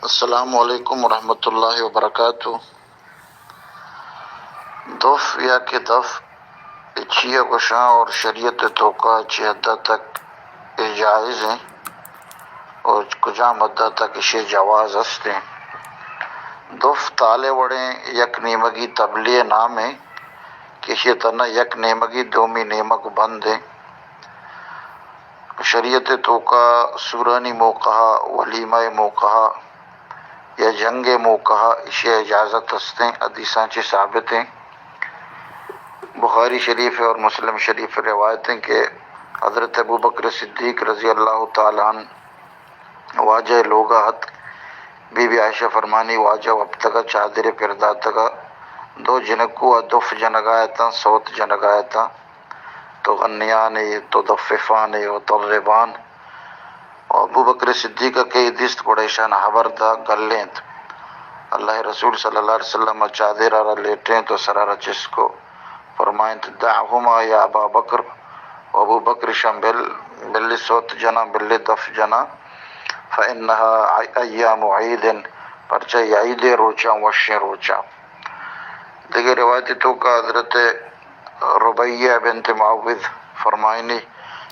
السلام علیکم ورحمۃ اللہ وبرکاتہ. دف یا کہ دف اچھیا گشاں اور شریعت توقع چی حدہ تک جائز ہیں اور کجا مدہ تک اسے جواز ہستے. دف تالے وڑیں یک نیمگی تبلیغ نام ہے کہ اسے تنہ یک نیمگی دومی نیمگ بند ہیں. شریعت توقع سورانی موقع ولیمہ موقع یا جنگ موقع اسے اجازت ہستیں. حدیثاں چی ثابت ہیں. بخاری شریف اور مسلم شریف روایتیں کہ حضرت ابو بکر صدیق رضی اللہ تعالیٰ عنہ واجہ لوگاہت بی بی عائشہ فرمانی واجہ وابتگا چادر پرداتگا دو جنکو دف جنگایتا صوت جنگایتا تو غنیان تو دففان و طربان. اور ابو بکر صدیقہ کے دست پڑیشان حبر دا گلینت. اللہ رسول صلی اللہ علیہ وسلم چادر آرہ لیٹیں تو سرارہ چس کو فرمائیں دعہما یا ابا بکر. ابو بکر شم بلی صوت جنا بلی دف جنا فإنہا ایام عید پرچہ عید روچا وشن روچا. دیگر روایتی تو کا حضرت ربیہ بنت معوذ فرمائنی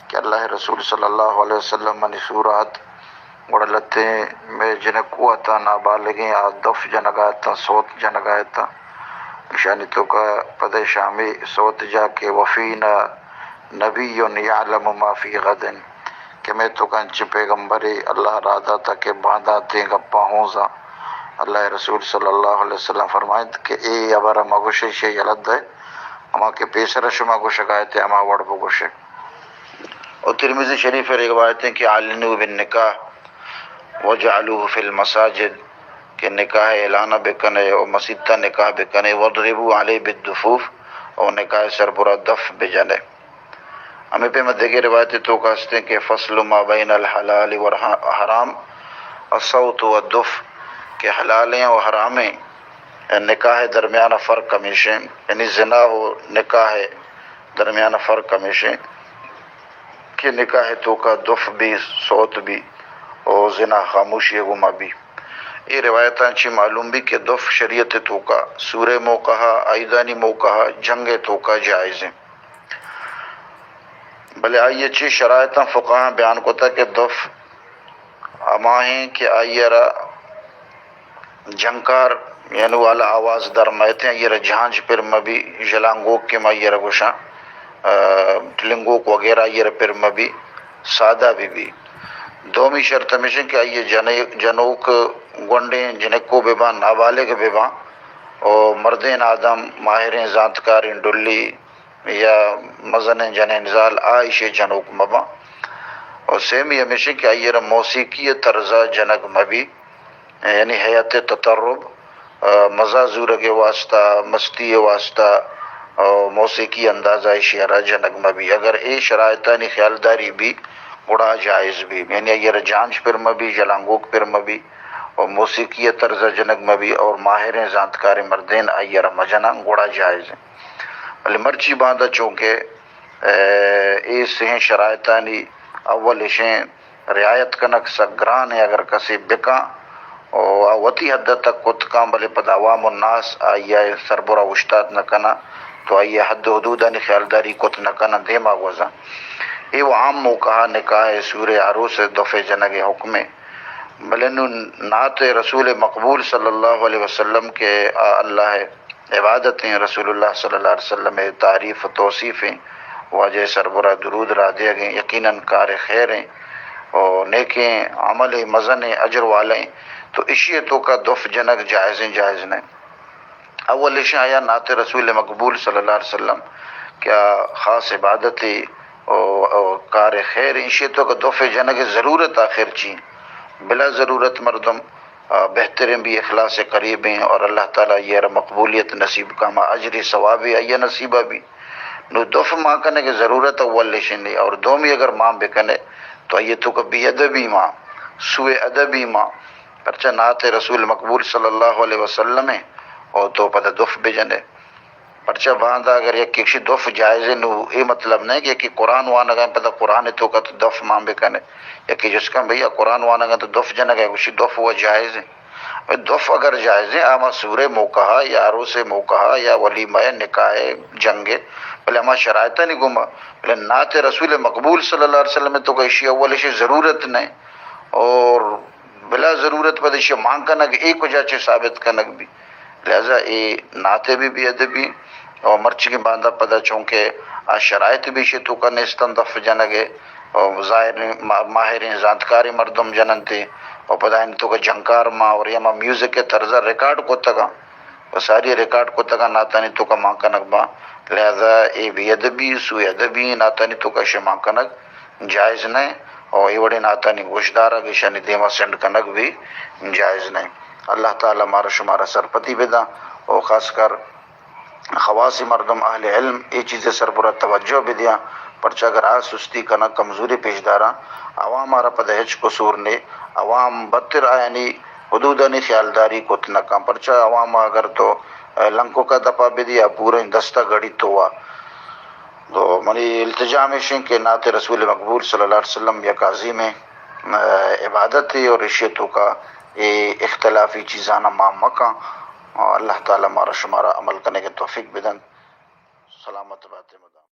کہ اللہ رسول صلی اللہ علیہ وسلم منی سورات گڑلتے میں جنکواتا نابالغیں دف جنگایتا صوت جنگایتا شانی تو کا پدے شامی صوت جا کے وفینا نبی یعلم ما فی غدن کہ میں تو کنچ پیغمبری اللہ رادا تا کہ باندھا تیں گپا ہونزا. اللہ رسول صلی اللہ علیہ وسلم فرمائیں کہ اے ابرا مگوشے شے یلد ہے اما کے پیسر شما گوشہ گایتے اما وڑ بگوشے. اور ترمذی شریف روایتیں کہ علنوا بالنکاح وجعلوه فی المساجد کہ نکاح اعلانہ بکنے اور مسیدہ نکاح بکنے وضربوا علیہ بالدفوف اور نکاح سربرا دف بجنے. ہمیں پہ مدگی روایتی تو کہتے ہیں کہ فصل ما بین الحلال والحرام الصوت والدف کہ حلالیں اور حرامیں نکاح درمیانہ فرق ہمیشہ یعنی زنا و نکاح درمیانہ فرق ہمیشہ کہ نکاح تو کا دف بھی صوت بھی اور زنا خاموشی گما بھی. یہ روایتاں چی معلوم بھی کہ دف شریعت تو کا سورہ موقع عیدانی موقع جنگ تو کا جائز ہیں. بلے آئیے چی شرائطاں فقہاں بیان کو تھا کہ دف اما ہیں کہ آئیے را جنکار یعنی والا آواز در میتے ہیں. یہ را جھانج پر مبی جلانگوک کے ماں یہ را گوشاں ٹلنگوک وغیرہ یہ را پر مبی سادہ بھی. دومی شرط ہمیشہ کہ آئیے جنوک گونڈیں جنکو بیبان نابالغ بیبان اور مردین آدم ماہرین ذاتکارین ڈلی یا مزن جنین زال آئیش جنوک مبا. اور سیمی ہمیشہ کہ آئیے را موسیقی طرزہ جنگ مبی یعنی حیات تطرب مزہ زورگ واسطہ مستی واسطہ اور موسیقی اندازہ شعرہ جنگ مبی. اگر اے شرائطانی خیالداری بھی گڑا جائز بھی یعنی یہ جانچ پر مبی جلانگوک پر مبی اور موسیقی طرز جنگ مبی اور ماہرین زانتکار مردین آئیر مجنہ گڑا جائز ہیں. ولی مرچی باندھا چونکہ اس ہیں شرائطانی اول اشیں رعایت کنک سگران ہے. اگر کسی بکاں اور وطی حد تک کتکاں بلے پد عوام الناس آئیے سربرا اشتاد نہ کنا تو آئیے حد حدودانی خیالداری کت نہ کنا دیما گوزا. یہ وہ عام موقع نکاح سور عروس دفع جنگ حکم بلے نعت رسول مقبول صلی اللہ علیہ وسلم کے اللہ عبادتیں رسول اللہ صلی اللہ علیہ وسلم تعریف توصیفیں واجہ سربراہ درود را دیا گئیں یقیناً کار خیر ہیں اور نیکیں عمل مزن اجر والیں. تو اشیے تو کا دف جنگ جائز نہیں. اول اشیاء آیا نعت رسول مقبول صلی اللہ علیہ وسلم کیا خاص عبادتی اور کار خیر اشیے تو کا دف جنگ ضرورت آخر چین بلا ضرورت مردم بہترین بھی اخلاص قریب ہیں اور اللہ تعالیٰ یہ مقبولیت نصیب کا ما اجر ثواب ہے نصیبہ بھی نو دف ماں کنے کے ضرورت اول لیشن نہیں. اور دومی اگر ماں بکنے تو یہ تو کبھی ادبی ماں سوء ادبی ماں پرچہ نعت رسول مقبول صلی اللہ علیہ وسلم ہے اور تو پتہ دف بجنے پرچہ باندھا. اگر یک کسی دف جائز ہے نو یہ مطلب نہیں کہ قرآن وانا گئے پتہ قرآن تو کا تو دف ماں بکنے یا کہ جس کا بھیا قرآن وانا گئے تو دف جنگ ہے کچھ دف وہ جائز ہے دف اگر جائز ہے اما سورہ موقع یا عروس موقع یا ولیمہ نکاح جنگ بلے اما شرائط نہیں گما بلے نعت رسول مقبول صلی اللہ علیہ وسلم تو کہ اول شے ضرورت نہیں اور بلا ضرورت پر یہ مانگ کنک ایک وجہ سے ثابت کنک بھی لہذا یہ نعتیں بھی ادبی اور مرچ کی باندھا پدا چونکہ شرائط بھی شے تو کن استندف جنگے اور ظاہر ماہرین زانتکاری مردم جننتے اور پدائن تو کا جنکار ماں اور یہ ماں میوزک کے طرزہ ریکارڈ کو تگا وہ ساری ریکارڈ کو تگا ناتانی تو کا ماں کنک با لہذا اے بھی ادبی سوئی ادبی ناتانی تو کا شے ماں کنک جائز نہیں اور یہ وڑی ناتانی گوشدارہ کی شانی دیما سینڈ کنک بھی جائز نہیں۔ اللہ تعالیٰ مارا شمارا سرپتی بیدا اور خاص کر خواص مردم اہل علم یہ چیزیں سربراہ توجہ بھی دیا پرچہ اگر آج سستی کنا کمزوری پیش دارا عوام آرہ پدہ ہچ قصور نے عوام بدتر آیانی حدودانی خیالداری کو تنکا پرچہ عوام اگر تو لنکوں کا دپا بھی دیا پورا دستہ گڑی تو ہوا تو منی التجا میں شیں کہ نعت رسول مقبول صلی اللہ علیہ وسلم یا قاضی میں عبادت ہے اور رشیتوں کا یہ اختلافی چیزانہ مام مکہ اللہ تعالیٰ مارا شمارا عمل کرنے کے توفیق بدن سلامت بات ہے۔